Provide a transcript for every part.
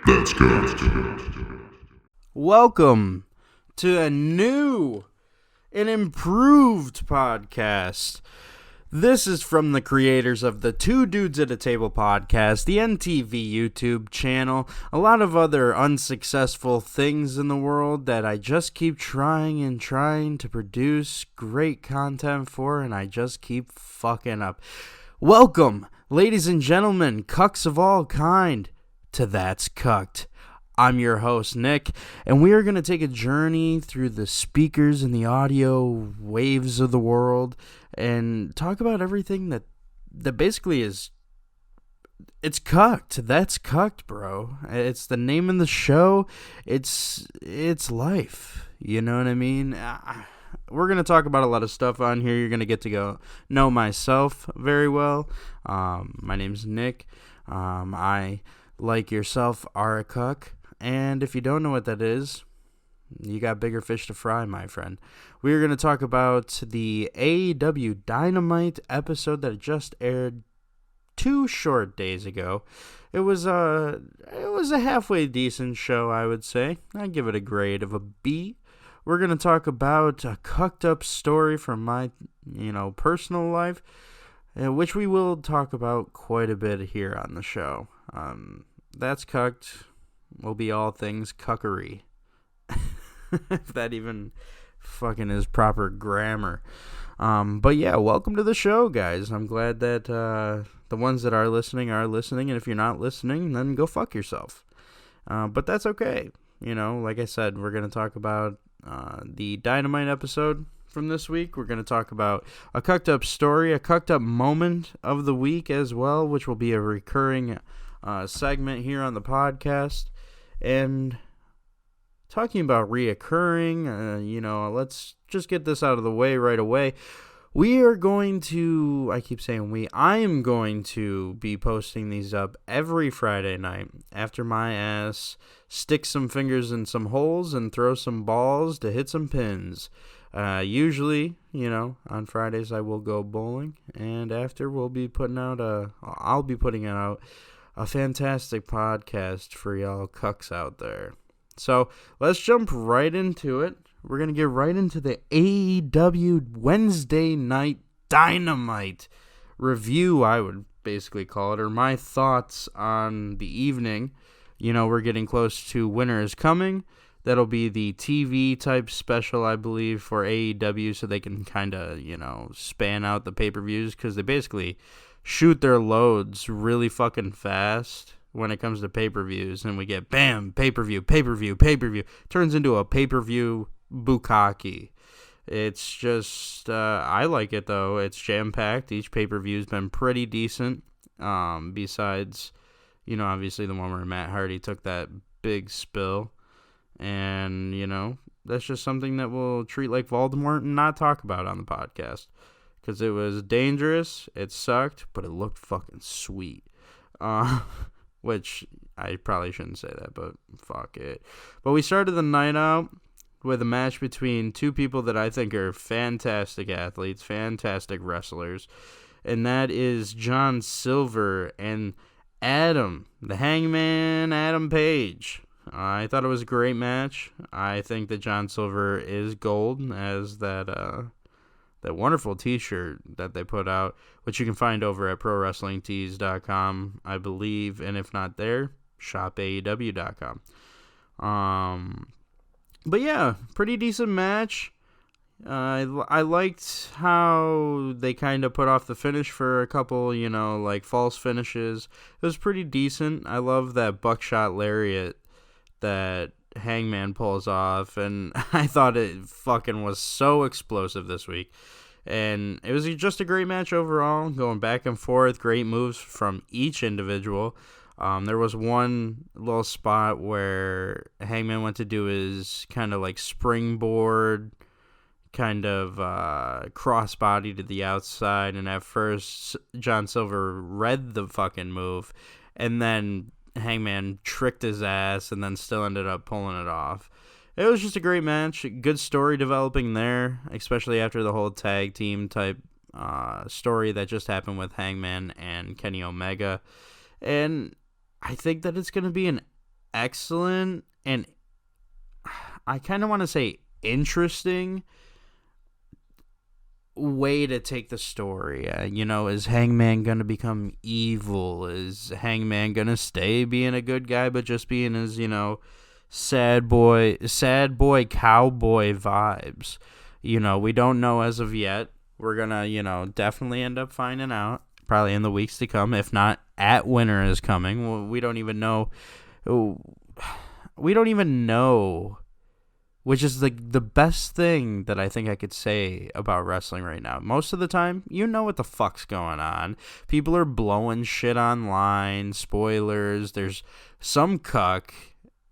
That's Cucked. Welcome to a new and improved podcast. This is from the creators of the Two Dudes at a Table podcast, the NTV YouTube channel, a lot of other unsuccessful things in the world that I just keep trying to produce great content for, and I just keep fucking up. Welcome, ladies and gentlemen, cucks of all kind, to That's Cucked. I'm your host, Nick, and we are going to take a journey through the speakers and the audio waves of the world and talk about everything that basically is, it's cucked. That's cucked, bro. It's the name of the show. It's life. You know what I mean? We're going to talk about a lot of stuff on here. You're going to get to go know myself very well. My name's Nick. I, like yourself, are a cuck. And if you don't know what that is, you got bigger fish to fry, my friend. We're going to talk about the AEW Dynamite episode that just aired 2 short days ago. It was a halfway decent show, I would say. I'd give it a grade of a B. We're going to talk about a cucked up story from my, personal life, which we will talk about quite a bit here on the show. That's Cucked. Will be all things cuckery. If that even fucking is proper grammar. But yeah, welcome to the show, guys. I'm glad that the ones that are listening, and if you're not listening, then go fuck yourself. But that's okay. Like I said, we're going to talk about the Dynamite episode from this week. We're going to talk about a cucked up story, a cucked up moment of the week as well, which will be a recurring segment here on the podcast. And talking about reoccurring, let's just get this out of the way right away. We are going to, I am going to be posting these up every Friday night after my ass sticks some fingers in some holes and throw some balls to hit some pins. Usually, on Fridays I will go bowling, and after I'll be putting out a fantastic podcast for y'all cucks out there. So let's jump right into it. We're going to get right into the AEW Wednesday Night Dynamite review, I would basically call it, or my thoughts on the evening. We're getting close to Winter is Coming. That'll be the TV type special, I believe, for AEW, so they can kind of, span out the pay-per-views, because they basically shoot their loads really fucking fast when it comes to pay-per-views, and we get, bam, pay-per-view. Turns into a pay-per-view bukkake. It's just, I like it, though. It's jam-packed. Each pay-per-view's been pretty decent, besides, obviously the one where Matt Hardy took that big spill. And, that's just something that we'll treat like Voldemort and not talk about on the podcast. Because it was dangerous, it sucked, but it looked fucking sweet. Which, I probably shouldn't say that, but fuck it. But we started the night out with a match between two people that I think are fantastic athletes, fantastic wrestlers. And that is John Silver and the Hangman Adam Page. I thought it was a great match. I think that John Silver is gold, as that wonderful t-shirt that they put out, which you can find over at ProWrestlingTees.com, I believe, and if not there, ShopAEW.com. But yeah, pretty decent match. I liked how they kind of put off the finish for a couple, false finishes. It was pretty decent. I love that buckshot lariat that Hangman pulls off, and I thought it fucking was so explosive this week. And it was just a great match overall, going back and forth, great moves from each individual. There was one little spot where Hangman went to do his kind of like springboard, kind of crossbody to the outside, and at first John Silver read the fucking move, and then Hangman tricked his ass and then still ended up pulling it off. It was just a great match. Good story developing there, especially after the whole tag team type story that just happened with Hangman and Kenny Omega. And I think that it's going to be an excellent and I kind of want to say interesting way to take the story. Is Hangman going to become evil? Is Hangman going to stay being a good guy but just being his, sad boy cowboy vibes? We don't know as of yet. We're going to, definitely end up finding out probably in the weeks to come. If not, at Winter is coming. Well, we don't even know. We don't even know, which is the best thing that I think I could say about wrestling right now. Most of the time, you know what the fuck's going on. People are blowing shit online, spoilers. There's some cuck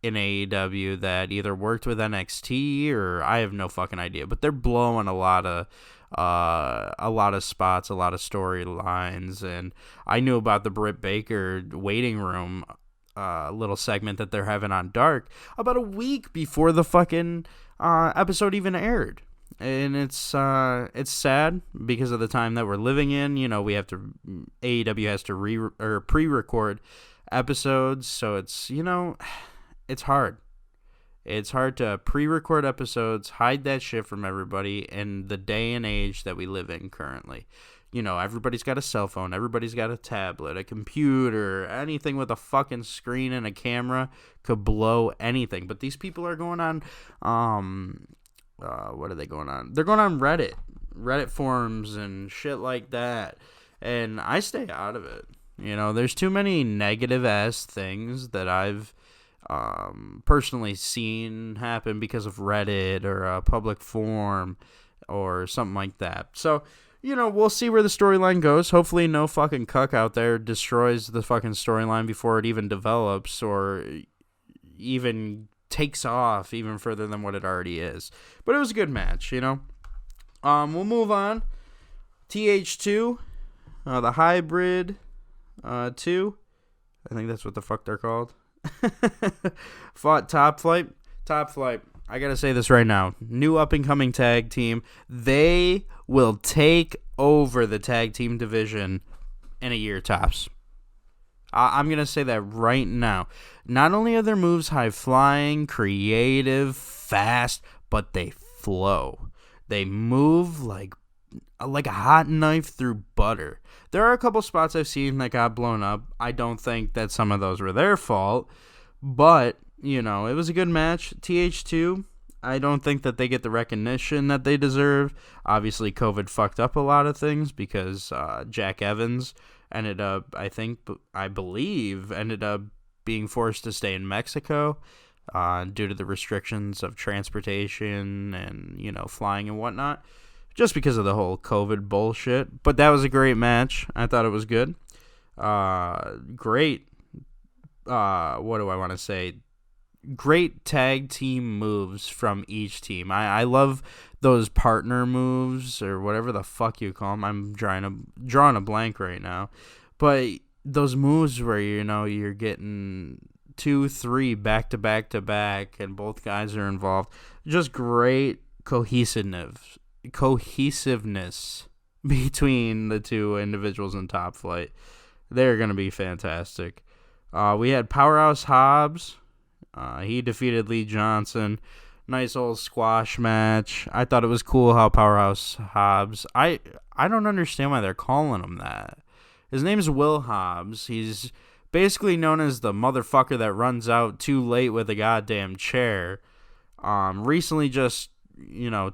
in AEW that either worked with NXT or I have no fucking idea, but they're blowing a lot of spots, a lot of storylines, and I knew about the Britt Baker waiting room little segment that they're having on Dark about a week before the fucking episode even aired. And it's sad because of the time that we're living in. AEW has to pre-record episodes, so it's it's hard. It's hard to pre-record episodes, hide that shit from everybody in the day and age that we live in currently. Everybody's got a cell phone, everybody's got a tablet, a computer, anything with a fucking screen and a camera could blow anything. But these people are going on, what are they going on? They're going on Reddit forums and shit like that. And I stay out of it. There's too many negative-ass things that I've personally seen happen because of Reddit or a public forum or something like that. So, we'll see where the storyline goes. Hopefully no fucking cuck out there destroys the fucking storyline before it even develops or even takes off even further than what it already is. But it was a good match, We'll move on. TH2, the Hybrid 2. I think that's what the fuck they're called. Fought Top Flight. I gotta say this right now. New up-and-coming tag team. They will take over the tag team division in a year tops. I'm gonna say that right now. Not only are their moves high-flying, creative, fast, but they flow. They move like a hot knife through butter. There are a couple spots I've seen that got blown up. I don't think that some of those were their fault, but it was a good match. TH2, I don't think that they get the recognition that they deserve. Obviously, COVID fucked up a lot of things because Jack Evans ended up, I believe, being forced to stay in Mexico due to the restrictions of transportation and, flying and whatnot, just because of the whole COVID bullshit. But that was a great match. I thought it was good. Great. What do I want to say? Great tag team moves from each team. I love those partner moves or whatever the fuck you call them. I'm drawing a blank right now. But those moves where, you're getting 2-3 back to back to back and both guys are involved. Just great cohesiveness between the two individuals in Top Flight. They're going to be fantastic. We had Powerhouse Hobbs. He defeated Lee Johnson. Nice old squash match. I thought it was cool how Powerhouse Hobbs... I don't understand why they're calling him that. His name's Will Hobbs. He's basically known as the motherfucker that runs out too late with a goddamn chair. Recently just,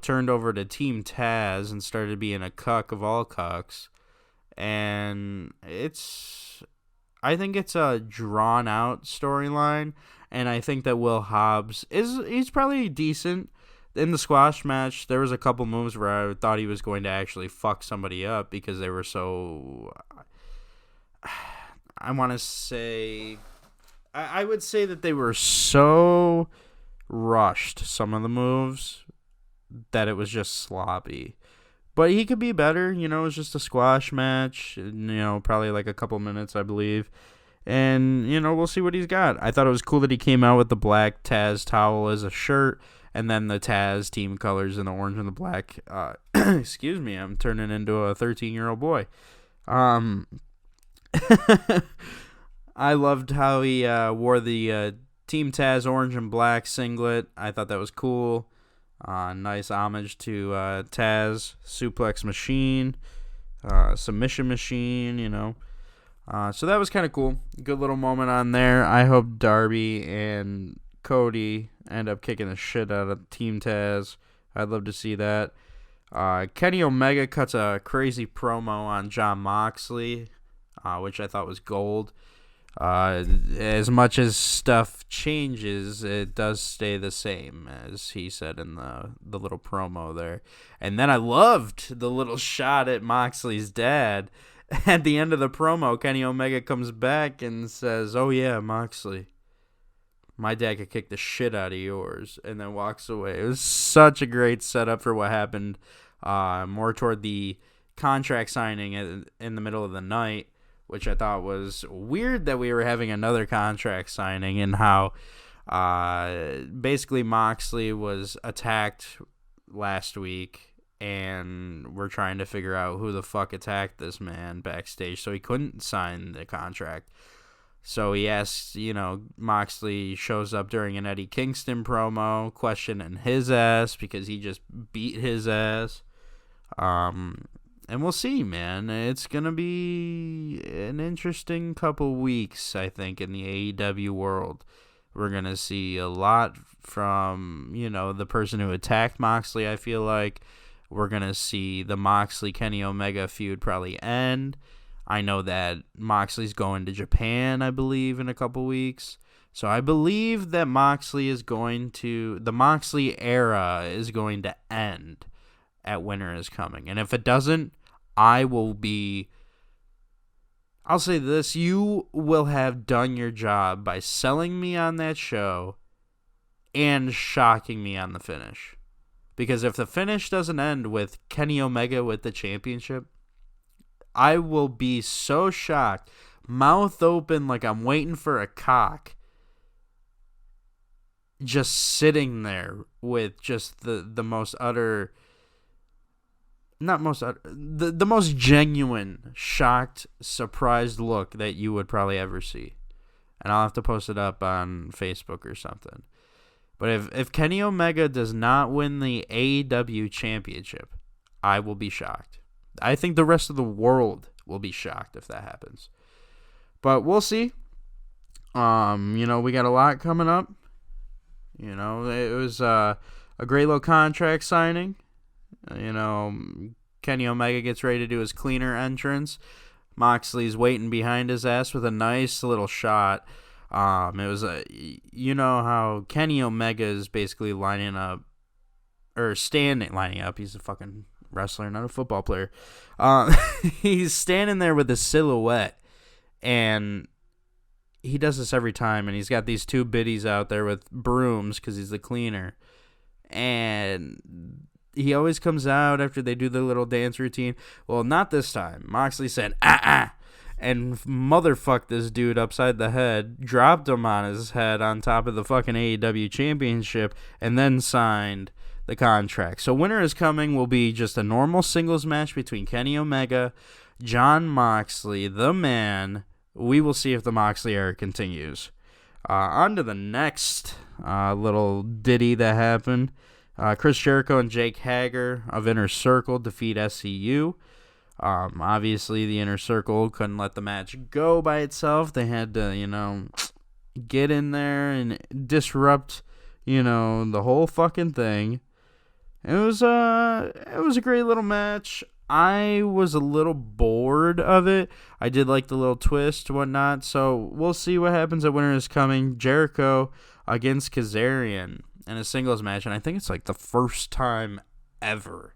turned over to Team Taz and started being a cuck of all cucks. And I think it's a drawn-out storyline. And I think that Will Hobbs he's probably decent. In the squash match, there was a couple moves where I thought he was going to actually fuck somebody up because they were so... I want to say... I would say that they were so rushed, some of the moves, that it was just sloppy. But he could be better. It was just a squash match. Probably like a couple minutes, I believe. And, we'll see what he's got. I thought it was cool that he came out with the black Taz towel as a shirt, and then the Taz team colors in the orange and the black. Excuse me, I'm turning into a 13-year-old boy. I loved how he wore the Team Taz orange and black singlet. I thought that was cool. Nice homage to Taz, suplex machine, submission machine, So that was kind of cool. Good little moment on there. I hope Darby and Cody end up kicking the shit out of Team Taz. I'd love to see that. Kenny Omega cuts a crazy promo on Jon Moxley, which I thought was gold. As much as stuff changes, it does stay the same, as he said in the little promo there. And then I loved the little shot at Moxley's dad. At the end of the promo, Kenny Omega comes back and says, "Oh yeah, Moxley, my dad could kick the shit out of yours," and then walks away. It was such a great setup for what happened more toward the contract signing in the middle of the night, which I thought was weird that we were having another contract signing, and how basically Moxley was attacked last week, and we're trying to figure out who the fuck attacked this man backstage, so he couldn't sign the contract. So he asks, Moxley shows up during an Eddie Kingston promo, questioning his ass because he just beat his ass. And we'll see, man. It's going to be an interesting couple weeks, I think, in the AEW world. We're going to see a lot from, the person who attacked Moxley, I feel like. We're going to see the Moxley-Kenny Omega feud probably end. I know that Moxley's going to Japan, I believe, in a couple weeks. So I believe that the Moxley era is going to end at Winter is Coming. And if it doesn't, I'll say this, you will have done your job by selling me on that show and shocking me on the finish. Because if the finish doesn't end with Kenny Omega with the championship, I will be so shocked, mouth open like I'm waiting for a cock, just sitting there with just the most utter, not most utter, the most genuine, shocked, surprised look that you would probably ever see. And I'll have to post it up on Facebook or something. But if Kenny Omega does not win the AEW championship, I will be shocked. I think the rest of the world will be shocked if that happens. But we'll see. We got a lot coming up. It was a great little contract signing. Kenny Omega gets ready to do his cleaner entrance. Moxley's waiting behind his ass with a nice little shot. It was how Kenny Omega is basically lining up. He's a fucking wrestler, not a football player. He's standing there with a silhouette, and he does this every time, and he's got these two biddies out there with brooms because he's the cleaner, and he always comes out after they do the little dance routine. Well, not this time. Moxley said, and motherfucked this dude upside the head, dropped him on his head on top of the fucking AEW championship, and then signed the contract. So Winter is Coming will be just a normal singles match between Kenny Omega, Jon Moxley, the man. We will see if the Moxley era continues. On to the next little ditty that happened. Chris Jericho and Jake Hager of Inner Circle defeat SCU. Obviously, the Inner Circle couldn't let the match go by itself. They had to, get in there and disrupt, the whole fucking thing. It was a great little match. I was a little bored of it. I did like the little twist, whatnot. So we'll see what happens at Winter is Coming. Jericho against Kazarian in a singles match, and I think it's like the first time ever.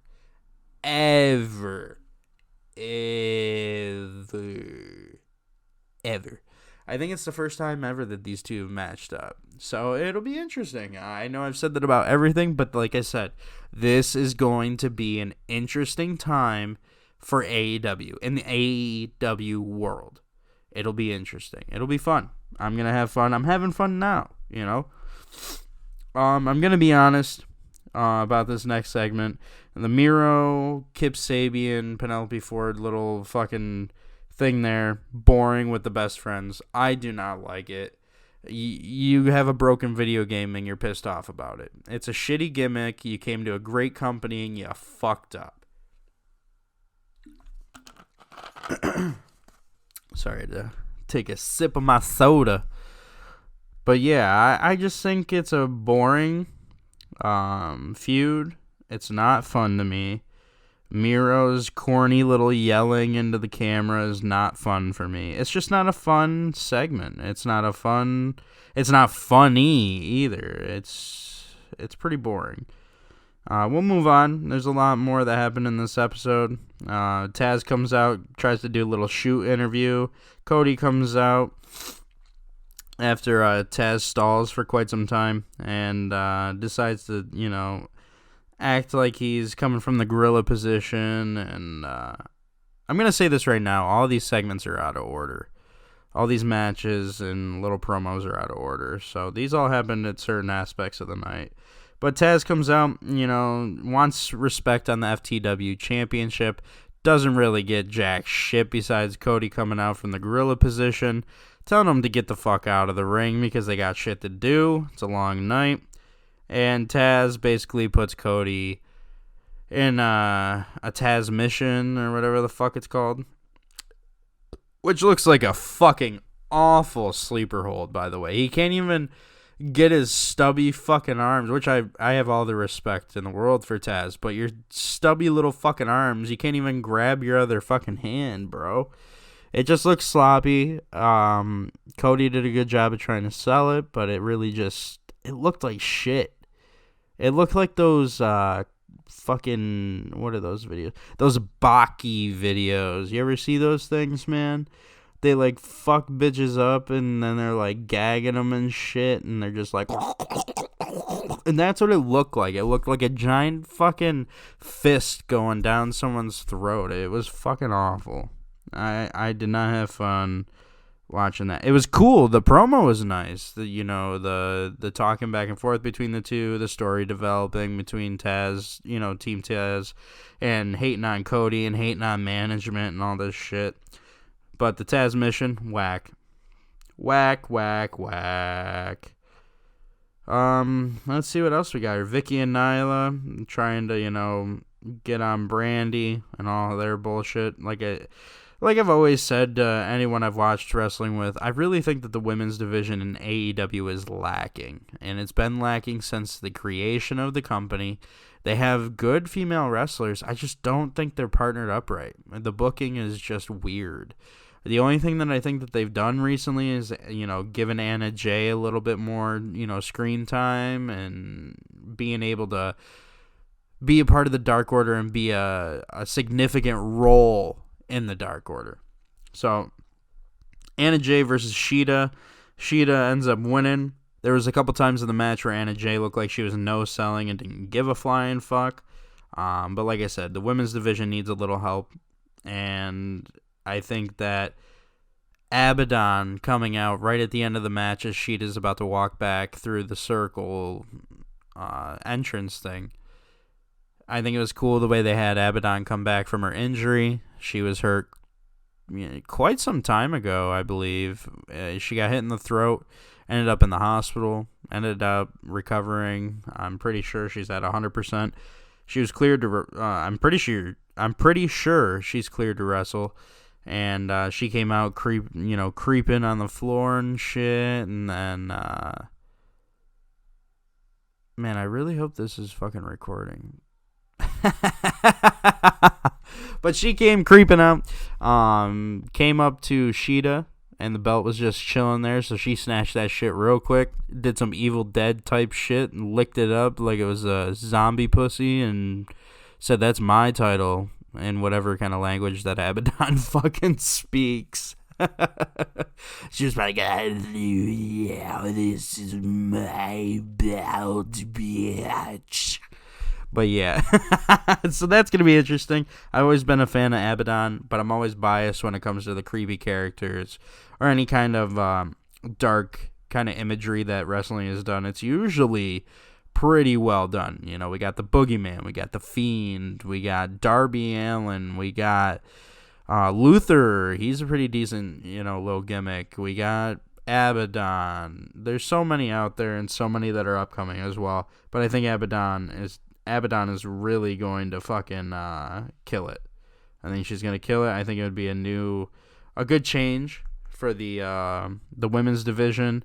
I think it's the first time ever that these two have matched up. So it'll be interesting. I know I've said that about everything, but like I said, this is going to be an interesting time for AEW, in the AEW world. It'll be interesting. It'll be fun. I'm going to have fun. I'm having fun now, I'm going to be honest about this next segment. The Miro, Kip Sabian, Penelope Ford little fucking thing there, boring with the best friends. I do not like it. you have a broken video game and you're pissed off about it. It's a shitty gimmick. You came to a great company and you fucked up. Sorry to take a sip of my soda. But yeah, I just think it's a boring feud. It's not fun to me. Miro's corny little yelling into the camera is not fun for me. It's just not a fun segment. It's not funny either. It's pretty boring. We'll move on. There's a lot more that happened in this episode. Taz comes out, tries to do a little shoot interview. Cody comes out after Taz stalls for quite some time and decides to, act like he's coming from the gorilla position. And I'm going to say this right now. All these segments are out of order. All these matches and little promos are out of order. So these all happened at certain aspects of the night. But Taz comes out, wants respect on the FTW championship. Doesn't really get jack shit besides Cody coming out from the gorilla position, telling him to get the fuck out of the ring because they got shit to do. It's a long night. And Taz basically puts Cody in a Taz mission or whatever the fuck it's called. Which looks like a fucking awful sleeper hold, by the way. He can't even get his stubby fucking arms, which I have all the respect in the world for Taz, but your stubby little fucking arms, you can't even grab your other fucking hand, bro. It just looks sloppy. Cody did a good job of trying to sell it, but it really just, it looked like shit. It looked like those fucking, what are those videos? Those Baki videos. You ever see those things, man? They like fuck bitches up and then they're like gagging them and shit and they're just like, and that's what it looked like. It looked like a giant fucking fist going down someone's throat. It was fucking awful. I did not have fun watching that. It was cool. The promo was nice. The talking back and forth between the two, the story developing between Taz, Team Taz, and hating on Cody and hating on management and all this shit. But the Taz mission, whack. Whack, whack, whack. Let's see what else we got here. Vicky and Nyla trying to, get on Brandy and all their bullshit. Like I've always said to anyone I've watched wrestling with, I really think that the women's division in AEW is lacking. And it's been lacking since the creation of the company. They have good female wrestlers. I just don't think they're partnered up right. The booking is just weird. The only thing that I think that they've done recently is, giving Anna Jay a little bit more, screen time and being able to be a part of the Dark Order and be a significant role in the Dark Order. So, Anna Jay versus Shida. Shida ends up winning. There was a couple times in the match where Anna Jay looked like she was no-selling and didn't give a flying fuck. But like I said, the women's division needs a little help. And I think that Abaddon coming out right at the end of the match as Sheeta's about to walk back through the circle entrance thing. I think it was cool the way they had Abaddon come back from her injury. She was hurt quite some time ago, I believe. She got hit in the throat, ended up in the hospital, ended up recovering. I'm pretty sure she's at 100%. She was cleared to. I'm pretty sure she's cleared to wrestle. And she came out creeping on the floor and shit. And then, man, I really hope this is fucking recording. But she came creeping out, came up to Sheeta, and the belt was just chilling there, so she snatched that shit real quick, did some Evil Dead type shit, and licked it up like it was a zombie pussy, and said, "That's my title," in whatever kind of language that Abaddon fucking speaks. She was like, "Yeah, this is my belt, bitch." But yeah, so that's going to be interesting. I've always been a fan of Abaddon, but I'm always biased when it comes to the creepy characters or any kind of dark kind of imagery that wrestling has done. It's usually pretty well done. We got the Boogeyman, we got the Fiend, we got Darby Allin, we got Luther. He's a pretty decent, little gimmick. We got Abaddon. There's so many out there and so many that are upcoming as well. But I think Abaddon is really going to fucking kill it. I think she's going to kill it. I think it would be a good change for the women's division.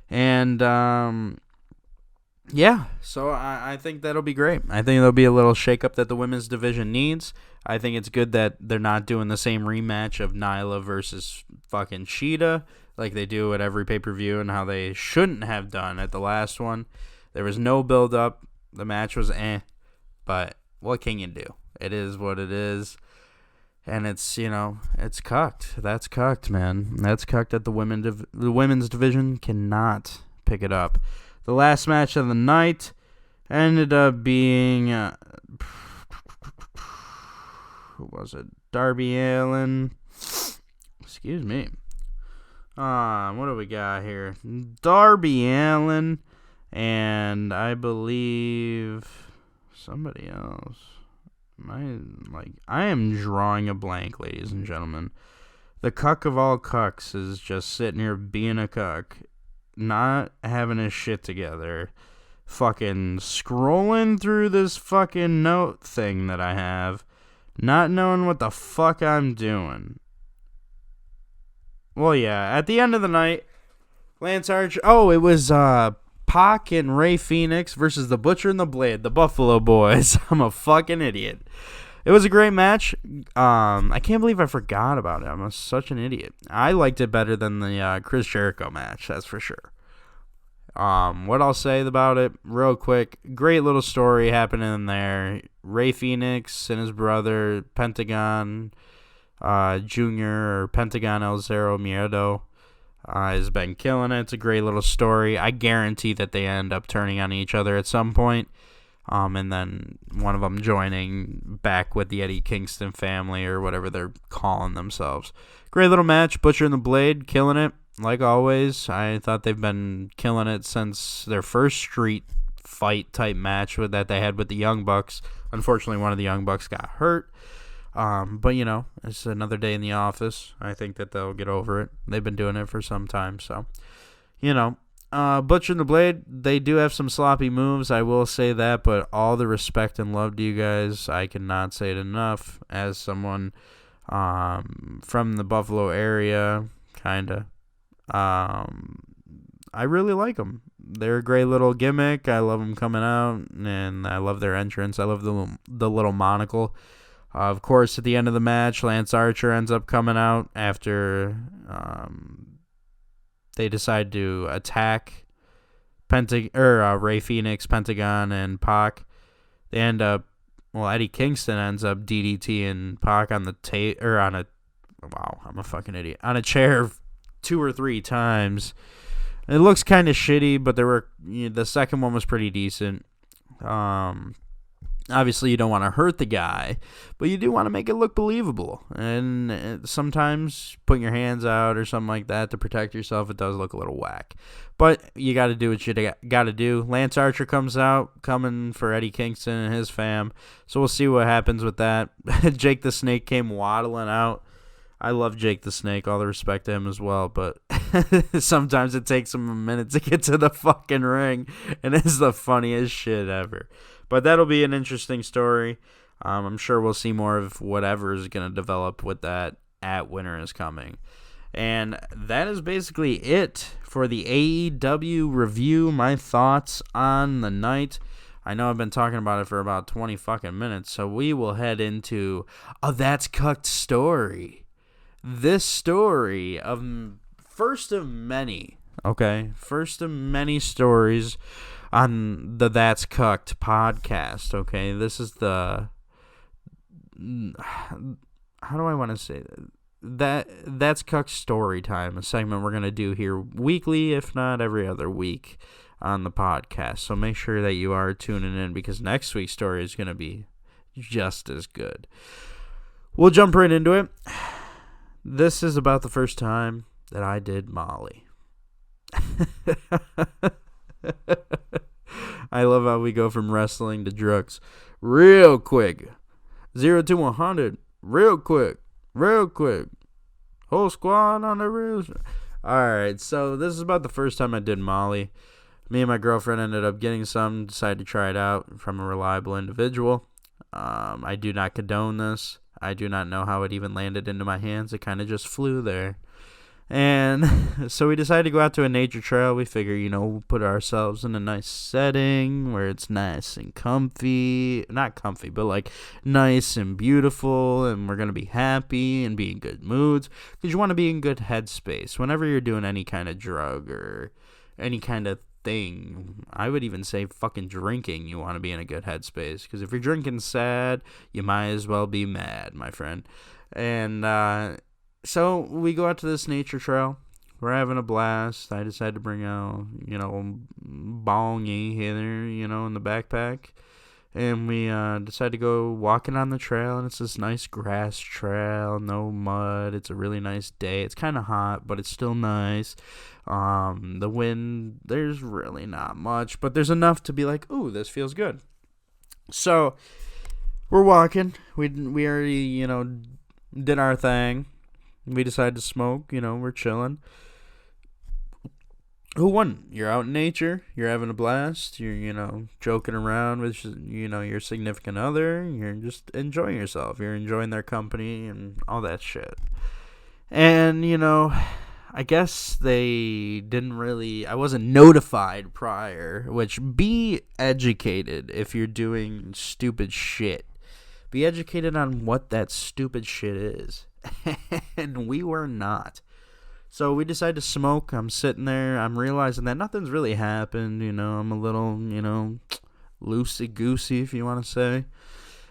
And yeah, so I think that'll be great. I think there'll be a little shakeup that the women's division needs. I think it's good that they're not doing the same rematch of Nyla versus fucking Sheeta like they do at every pay-per-view, and how they shouldn't have done at the last one. There was no build-up. The match was but what can you do? It is what it is. And it's, it's cucked. That's cucked, man. That's cucked that the women's division cannot pick it up. The last match of the night ended up being, who was it? Darby Allin. Excuse me. What do we got here? Darby Allin, and I believe somebody else. I am drawing a blank, ladies and gentlemen. The cuck of all cucks is just sitting here being a cuck, not having his shit together, fucking scrolling through this fucking note thing that I have, not knowing what the fuck I'm doing. Well, yeah, at the end of the night, Lance Archer... Oh, it was Pac and Rey Fenix versus the Butcher and the Blade, the Buffalo Boys. I'm a fucking idiot. It was a great match. I can't believe I forgot about it. I'm such an idiot. I liked it better than the Chris Jericho match, that's for sure. What I'll say about it, real quick, great little story happening in there. Rey Fenix and his brother, Pentagon Jr., or Pentagon El Zero Miedo, has been killing it. It's a great little story. I guarantee that they end up turning on each other at some point. And then one of them joining back with the Eddie Kingston family or whatever they're calling themselves. Great little match. Butcher and the Blade killing it, like always. I thought they've been killing it since their first street fight type match that they had with the Young Bucks. Unfortunately, one of the Young Bucks got hurt. But, it's another day in the office. I think that they'll get over it. They've been doing it for some time, so, Butcher and the Blade, they do have some sloppy moves, I will say that, but all the respect and love to you guys. I cannot say it enough. As someone from the Buffalo area, kind of, I really like them. They're a great little gimmick. I love them coming out, and I love their entrance. I love the little monocle. Of course, at the end of the match, Lance Archer ends up coming out after they decide to attack Rey Fenix, Pentagon, and Pac. They end up, Eddie Kingston ends up DDTing Pac on the I'm a fucking idiot, on a chair 2 or 3 times. It looks kind of shitty, but the second one was pretty decent. Obviously, you don't want to hurt the guy, but you do want to make it look believable. And sometimes putting your hands out or something like that to protect yourself, it does look a little whack. But you got to do what you got to do. Lance Archer comes out, coming for Eddie Kingston and his fam. So we'll see what happens with that. Jake the Snake came waddling out. I love Jake the Snake, all the respect to him as well, but sometimes it takes him a minute to get to the fucking ring, and it's the funniest shit ever. But that'll be an interesting story. I'm sure we'll see more of whatever is going to develop with that at Winter is Coming. And that is basically it for the AEW review, my thoughts on the night. I know I've been talking about it for about 20 fucking minutes, so we will head into a That's Cucked story. This story first of many stories on the That's Cucked podcast, okay? This is how do I want to say that? That's Cucked story time, a segment we're going to do here weekly, if not every other week on the podcast. So make sure that you are tuning in, because next week's story is going to be just as good. We'll jump right into it. This is about the first time that I did Molly. I love how we go from wrestling to drugs real quick. 0 to 100 real quick. Whole squad on the real. Alright, so this is about the first time I did Molly. Me and my girlfriend ended up getting some, decided to try it out from a reliable individual. I do not condone this. I do not know how it even landed into my hands. It kind of just flew there. And so we decided to go out to a nature trail. We figure, we'll put ourselves in a nice setting where it's nice and comfy. Not comfy, but like nice and beautiful. And we're going to be happy and be in good moods. Because you want to be in good headspace whenever you're doing any kind of drug or any kind of thing. I would even say fucking drinking. You want to be in a good headspace. Because if you're drinking sad, you might as well be mad, my friend. And, so we go out to this nature trail. We're having a blast. I decided to bring out, bongy here, in the backpack. And we decided to go walking on the trail. And it's this nice grass trail, no mud. It's a really nice day. It's kind of hot, but it's still nice. The wind, there's really not much. But there's enough to be like, ooh, this feels good. So we're walking. We already, did our thing. We decided to smoke, we're chilling. Who won? You're out in nature, you're having a blast, you're, joking around with, your significant other, you're just enjoying yourself, you're enjoying their company and all that shit. And, I guess they didn't really, I wasn't notified prior, which be educated if you're doing stupid shit. Be educated on what that stupid shit is. And we were not. So we decided to smoke. I'm sitting there. I'm realizing that nothing's really happened. I'm a little, loosey-goosey, if you want to say.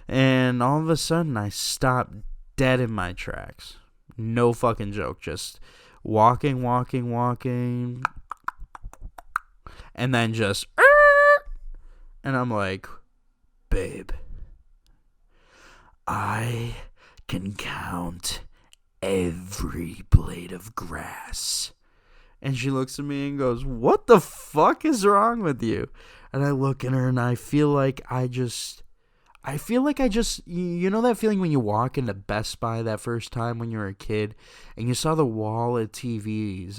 And all of a sudden, I stopped dead in my tracks. No fucking joke. Just walking. And then just... And I'm like, babe, I can count every blade of grass. And she looks at me and goes, what the fuck is wrong with you? And I look at her and I feel like I just, you know that feeling when you walk into Best Buy that first time when you were a kid and you saw the wall of TVs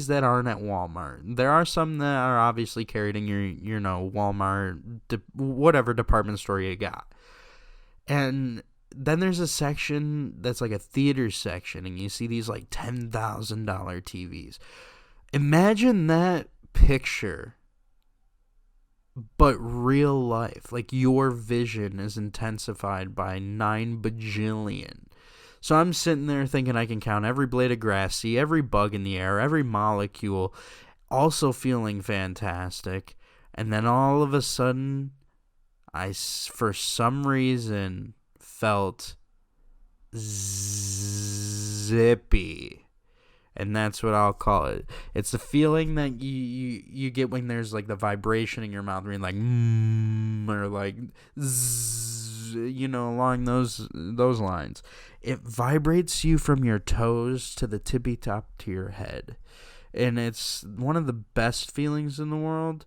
that aren't at Walmart. There are some that are obviously carried in your Walmart, whatever department store you got. And then there's a section that's like a theater section, and you see these like $10,000 TVs. Imagine that picture, but real life. Like your vision is intensified by 9 bajillion. So I'm sitting there thinking I can count every blade of grass, see every bug in the air, every molecule, also feeling fantastic. And then all of a sudden, for some reason, felt zippy. And that's what I'll call it. It's the feeling that you get when there's like the vibration in your mouth, where you're like, or like, along those lines. It vibrates you from your toes to the tippy top to your head. And it's one of the best feelings in the world,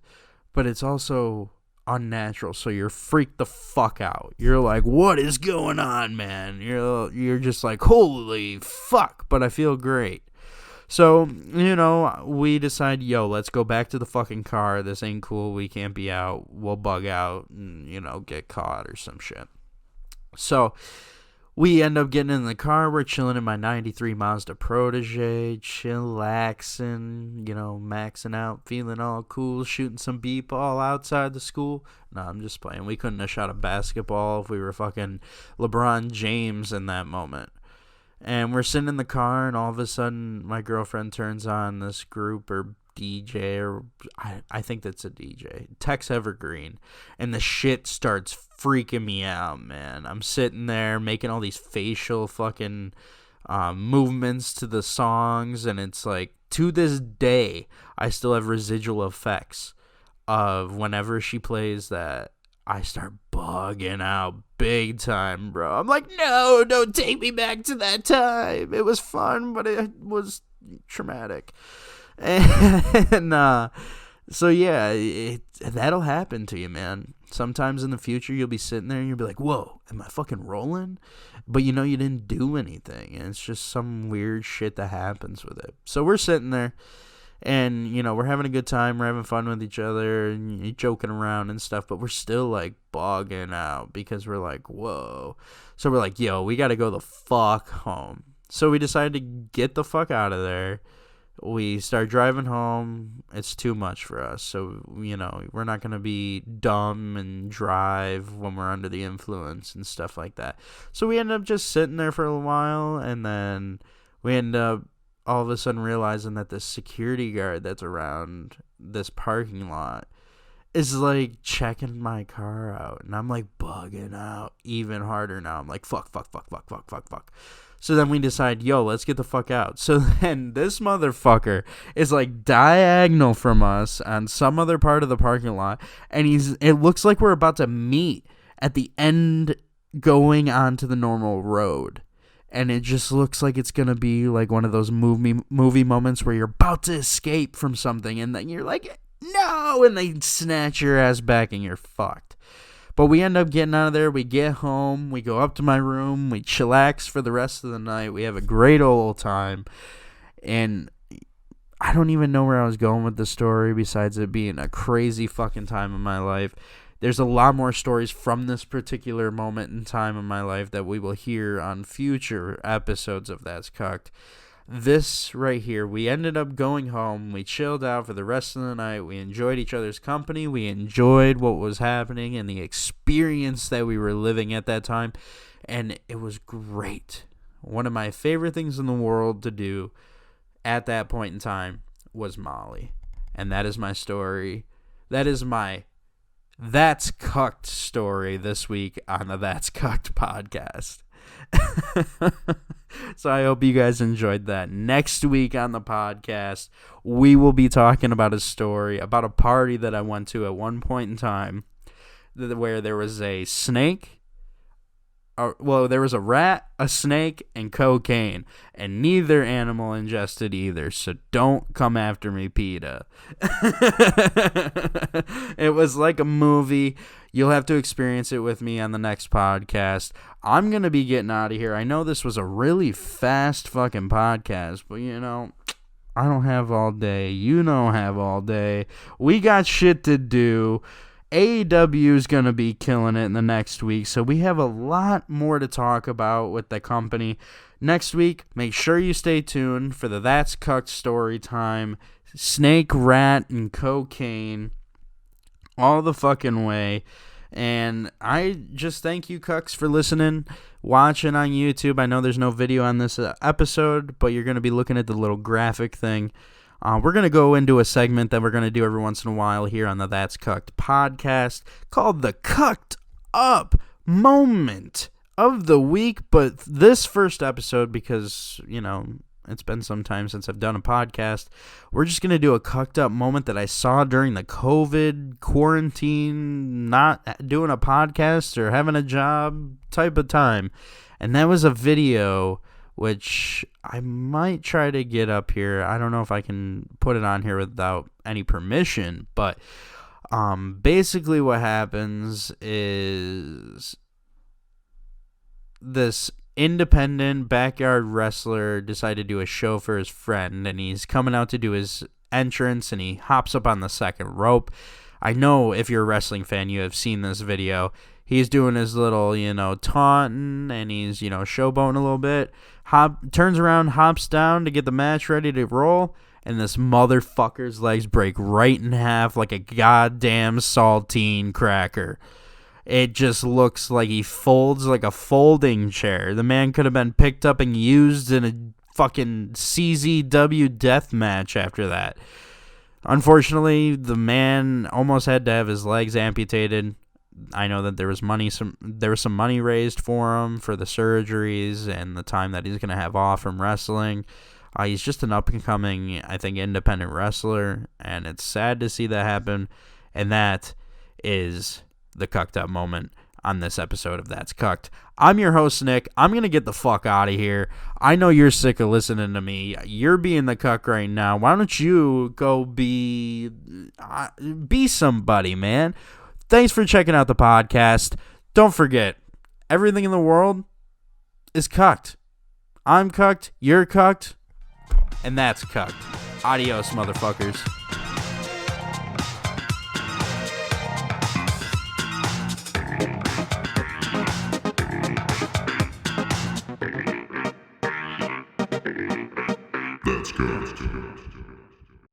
but it's also unnatural, so you're freaked the fuck out. You're like, what is going on, man? You're just like, holy fuck, but I feel great. So, we decide, let's go back to the fucking car. This ain't cool. We can't be out. We'll bug out and, get caught or some shit. So we end up getting in the car. We're chilling in my 93 Mazda Protege, chillaxing, maxing out, feeling all cool, shooting some b-ball outside the school. No, I'm just playing. We couldn't have shot a basketball if we were fucking LeBron James in that moment. And we're sitting in the car, and all of a sudden, my girlfriend turns on this group or DJ, or I think that's a DJ, Tex Evergreen, and the shit starts freaking me out, man. I'm sitting there making all these facial fucking movements to the songs, and it's like, to this day, I still have residual effects of whenever she plays that. I start bugging out big time, bro. I'm like, no, don't take me back to that time. It was fun, but it was traumatic. And So yeah, that'll happen to you, man. Sometimes in the future, you'll be sitting there and you'll be like, whoa, am I fucking rolling? But you know you didn't do anything. And it's just some weird shit that happens with it. So we're sitting there and, you know, we're having a good time. We're having fun with each other and joking around and stuff. But we're still like bugging out because we're like, whoa. So we're like, yo, we got to go the fuck home. So we decided to get the fuck out of there. We start driving home. It's too much for us. So, you know, we're not going to be dumb and drive when we're under the influence and stuff like that. So we end up just sitting there for a while. And then we end up all of a sudden realizing that the security guard that's around this parking lot is like checking my car out. And I'm like bugging out even harder now. I'm like, fuck. So then we decide, yo, let's get the fuck out. So then this motherfucker is like diagonal from us on some other part of the parking lot. And it looks like we're about to meet at the end going onto the normal road. And it just looks like it's going to be like one of those movie moments where you're about to escape from something. And then you're like, no. And they snatch your ass back and you're fucked. But we end up getting out of there. We get home. We go up to my room. We chillax for the rest of the night. We have a great old time. And I don't even know where I was going with the story besides it being a crazy fucking time in my life. There's a lot more stories from this particular moment in time in my life that we will hear on future episodes of That's Cucked. This right here, we ended up going home. We chilled out for the rest of the night. We enjoyed each other's company. We enjoyed what was happening and the experience that we were living at that time. And it was great. One of my favorite things in the world to do at that point in time was Molly. And that is my story. That is my That's Cucked story this week on the That's Cucked podcast. So I hope you guys enjoyed that. Next week on the podcast, we will be talking about a story about a party that I went to at one point in time where there was a snake. There was a rat, a snake, and cocaine, and neither animal ingested either, so don't come after me, PETA. It was like a movie. You'll have to experience it with me on the next podcast. I'm going to be getting out of here. I know this was a really fast fucking podcast, but you know, I don't have all day. You don't have all day. We got shit to do. AEW is going to be killing it in the next week, so we have a lot more to talk about with the company. Next week, make sure you stay tuned for the That's Cucked story time. Snake, rat, and cocaine all the fucking way. And I just thank you, Cucks, for listening, watching on YouTube. I know there's no video on this episode, but you're going to be looking at the little graphic thing. We're going to go into a segment that we're going to do every once in a while here on the That's Cucked podcast called the Cucked Up Moment of the Week. But this first episode, because, you know, it's been some time since I've done a podcast, we're just going to do a Cucked Up moment that I saw during the COVID quarantine, not doing a podcast or having a job type of time. And that was a video which I might try to get up here. I don't know if I can put it on here without any permission, but basically what happens is this independent backyard wrestler decided to do a show for his friend, and he's coming out to do his entrance, and he hops up on the second rope. I know if you're a wrestling fan, you have seen this video. He's doing his little, taunting, and he's, showboating a little bit. Turns around, hops down to get the match ready to roll, and this motherfucker's legs break right in half like a goddamn saltine cracker. It just looks like he folds like a folding chair. The man could have been picked up and used in a fucking CZW death match after that. Unfortunately, the man almost had to have his legs amputated. I know that there was some money raised for him for the surgeries and the time that he's going to have off from wrestling. He's just an up-and-coming, I think, independent wrestler, and it's sad to see that happen, and that is the Cucked Up moment on this episode of That's Cucked. I'm your host, Nick. I'm going to get the fuck out of here. I know you're sick of listening to me. You're being the cuck right now. Why don't you go be somebody, man? Thanks for checking out the podcast. Don't forget, everything in the world is cucked. I'm cucked, you're cucked, and that's cucked. Adios, motherfuckers.